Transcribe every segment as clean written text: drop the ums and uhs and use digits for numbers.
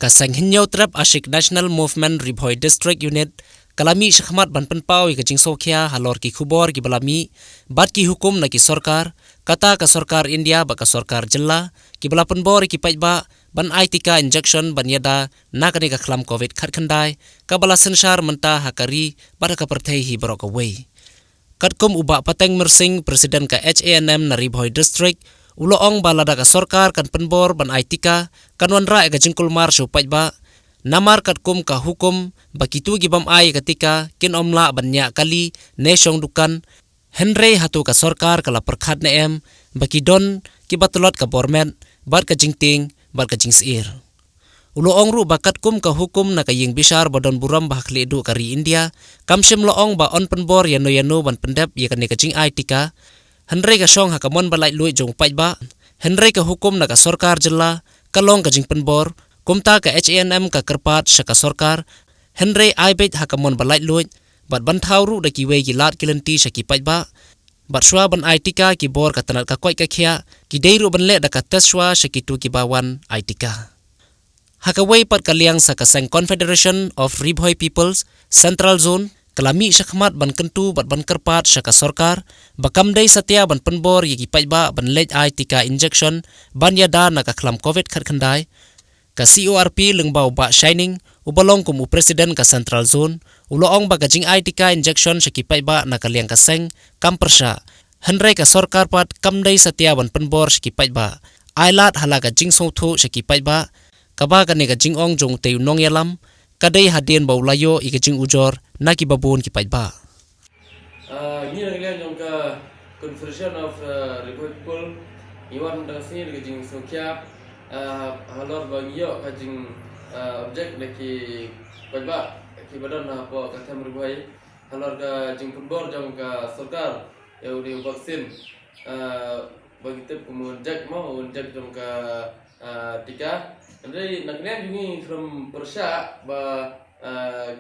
Kasang hinyau trap Ashik National Movement Ribhoi District Unit kalami shakmat ban penpau ki jing sokhya halor ki khubor ki balami bat ki hukum na ki sarkar kata ka sarkar India ba ka sarkar jilla ki bala penbor ki paitba ban aitika injection ban yada na kani ka khlam covid khat khandai ka bala sensar menta hakari bar ka perthei hi barok away katkum uba pateng mersing presiden ka HANM na Ribhoi District uloong balada ka sarkar kan penbor ban aitika kanwan ra ka jingkul mar shu paitba namar katkum ka hukum bakitu gibam ai ketika kin omla banyak kali nesong dukan Henry hatu ka sarkar kala perkhat na em bakidon kibatulot ka bormet bat ka jingting bat ka jingsir uloong ru bakatkum ka hukum na kaying bisar badon buram bahkli du kari India kamsim loong ba on penbor yano ban pendep ye kani ka jing ai tika Henry ka song hakamon balai lui jong paitba Henry ka hukum na ka sarkar jilla kalong ka jing penbor kumta ka HANM ka kerpat syaka sarkar Henry aibet hakamon balai luit bat banthau ru da ki we ki lat kilenti syaki paitba bat shwa ban aitika ki bor ka tanat ka koi ka khia ki deiru ban le da ka teswa syaki tu ki bawan aitika hakawai pat kaliang sa kasang Confederation of Ribhoi Peoples Central Zone kalami syakmat ban kentu bat ban kerpat syaka sarkar bakam dei satya ban penbor ye ki paitba ban lej aitika injection ban yada na ka khlam covid khat khandai ka CORP lengbau ba shining ubalong kumu presiden ka Central Zone uloong ba kajing aitika injection syaki paitba na kaliang kaseng kampersha Henry ka sarkar pat kamdai satya ban penbor syaki paitba ailat halaga jing sothu syaki paitba kaba kani ka jing ong jong teu nong yalam kadai hadien bau layo i ka jing ujor na ki babun ki paitba ni kalian jong ka Confederation of Ribhoi People iwan da sini ka jing sokya halor bagio kajing objek leki paitba ki badan apa kata Ribhoi halor ka jing penbor jong ka sarkar eu di vaksin bagi tip kemunjak mau unjak jong ka tika andre nagrian jungi from persya ba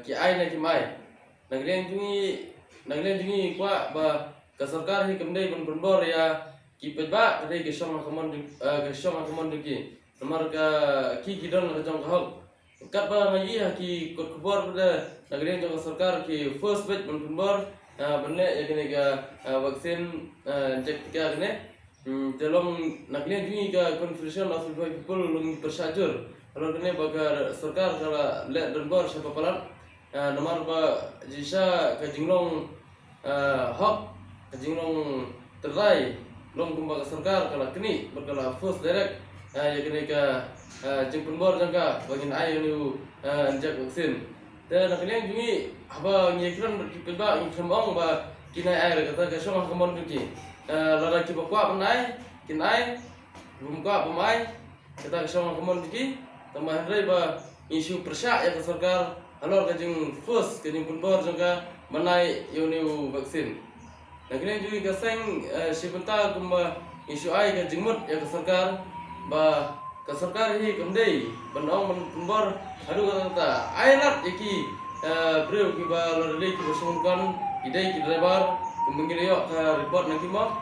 ki ai na ki mai nagrian jungi kwa ba ka sarkar hi kamdei penbor ya ki paitba kadai ke shong akamon ki nomor ka ki don ka jong ka hok kat ba mai ha ki kot kubor pada nagrian jong ka sarkar ki first batch penbor banle ya kene ka vaksin jek tika kene telong nagrian jungi ka Confederation of Ribhoi People lung persajur kalau kene bagar sarkar kala le denbor siapa palat nomor ba jisa ka jinglong hok ka jinglong terai long kumba ka sarkar kala kini berkala first direct ya kene ka jing penbor jangka bagin ai nu anjak vaksin dan nagrian jungi aba nyekran berkiba ngkembang ba kinai ai kata ka song kamon ki lara ki bakwa panai kinai bumka pemai kita kesong kamon ki tambah Henry ba isu persya ya ka sarkar halor ka jing first ka jing penbor jangka manai new vaksin nagrian jungi ka seng sibenta kumba isu ai ka jingmut ya ka sarkar ba ka sarkar hi kamdei banong penbor adu kata ailat yaki breu ki ba lorle ki basungkan idai ki driver kumengiryo ka report nanti mo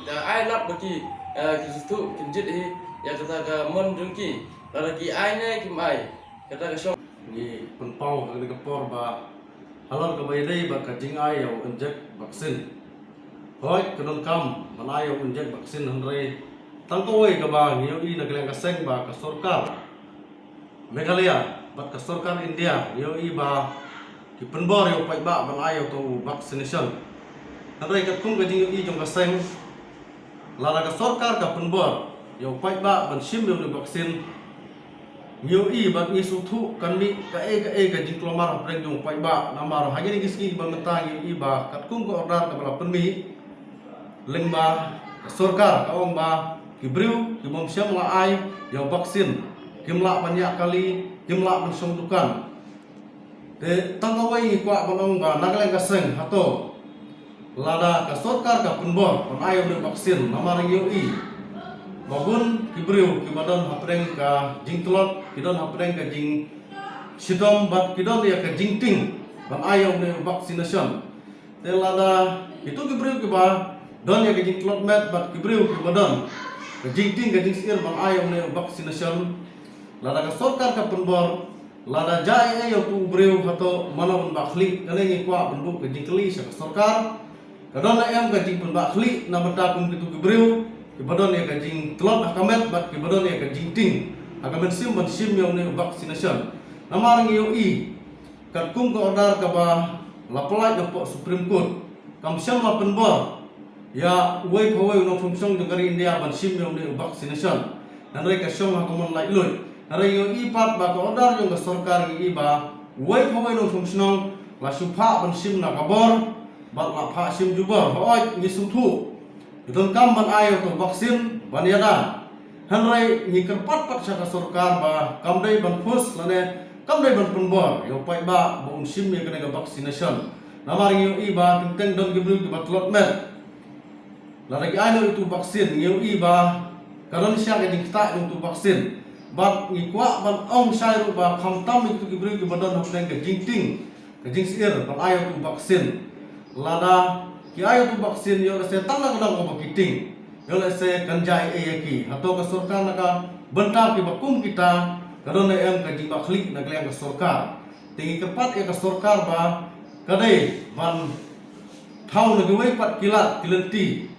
da ailat baki ki situ kinjit hi ya kata ka mon jungki lagi aine ki mai kata ka shong ni penpau ka por ba halor ka baydai ba ka jing ai yo injek vaksin hoi kanon kam manai yo injek vaksin hanre tangkoi ka ba ni i nagleng ka seng ba ka sarkar Meghalaya bat ka sarkar India yo i ba ki penbor yo pai ba ban ai yo to vaccination hanre ka kum ka jing i jong ka seng lala ka sarkar ka penbor yo pai ba ban sim yo vaksin yo i bat ni suthu kan mi ka e jing klomar preng jong pai ba namar hagini giski ba mentang yo i ba kat kum ko order ka bala penmi lengba sarkar ka ong ba ki briu ki mom siam la ai yo vaksin kimla banyak kali kimla bersong dukan te tangawai kwa banong ba nagleng ka seng hato lada ka sarkar ka penbor ban ayo de vaksin namar yo i babun ki briu ki badan hapreng ka jing tlot ki don hapreng ka jing sidom bat ki don ya ka jing ting ban ayo de vaccination te lada itu ki briu ki ba don ya ka jing tlot met bat ki briu ki badan ka jing ting ka jing sir ban ayo de vaccination lada ka sorkar ka penbor lada jai ayo tu breu hato mana pun bakli kale ngi kwa bendu ke jingkli sa sorkar kadon em ka jing pun bakli na bata kum kitu ke breu ke badon ya ka jing klot hakamet bat ke badon ya ka jing ting hakamet sim ban sim yo ne vaccination namar ngi yo i kat kum ka order ka ba lapalai do Supreme Court kam siam la penbor ya wei phawei no fungsong jengari India ban sim yo ne vaccination nan rei ka syong hakamon lai lui Hari yo ipat ba ka order yung ka sorkar gi iba wei phawai no fungsong la supha ban sim na kabor bat la pha sim jubor hoi ngi suthu idon kam ban ayo to vaksin ban yada hanrai ngi kerpat pat sa ka sorkar ba kam dai ban fus lane kam dai ban penbor yo pai ba bon sim ye kena ka vaccination namar yo iba tenteng don gibru ki batlot met la lagi ayo itu vaksin yo iba karon siya ka dikta yung tu vaksin bat ngikwa ban ong sai ru ba kham tam itu gibri ki badon hapeng ke jingting ke jingsir ban ayo tu vaksin lada ki ayo tu vaksin yo se tam na kadang ko bakiting yo se kanjai e ki hato ka sorkar na ka benta ki bakum kita karon em ka jing bakhlik na kleng ka sorkar tingi kepat ya ka sorkar ba kadai ban thau na gewei pat kilat kilenti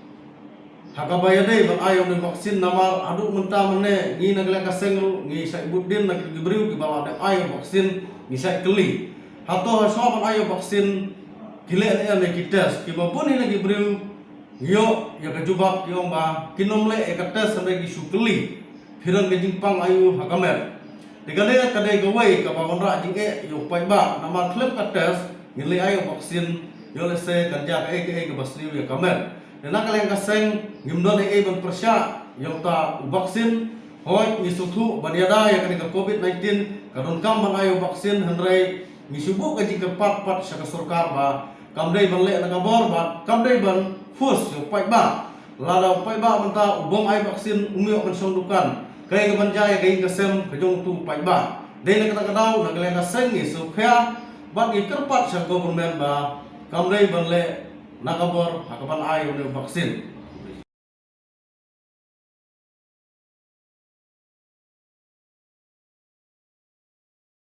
hakabaya dei ban ayo ne vaksin namar adu menta mene ngi nagle ka sengru ngi sai budin nak gibriu ki bala de ayo vaksin ngi sai keli hato ha so ban ayo vaksin kile ne ki test ki babun ni gibriu yo ya ka jubab ki ba kinomle e ka test sampai ki sukeli phiran ke jingpang ayo hakamer digale ka dei ka wei ka ba ra jing e yo pai ba namar klep ka test ngi le ayo vaksin yo le se kan ja ka e ka basri ya kamer Nena kalian kaseng ngimdon ai ban persya yang ta vaksin hoi ni suthu baniada ya kan COVID-19 kadon kam ban ayo vaksin hanrai ni subu ka jika pat sa sorkar ba kam dei ban le na kabor ba kam dei ban fus yo pai ba lada pai ba menta ubong ai vaksin umio ban song dukan kai ka ban jaya kai ka sem ka jong tu pai ba dei na kata kadau na kalian kaseng ni sukhya ban ni kerpat sa government ba kam dei ban le nakabor hakapan ayo ne vaksin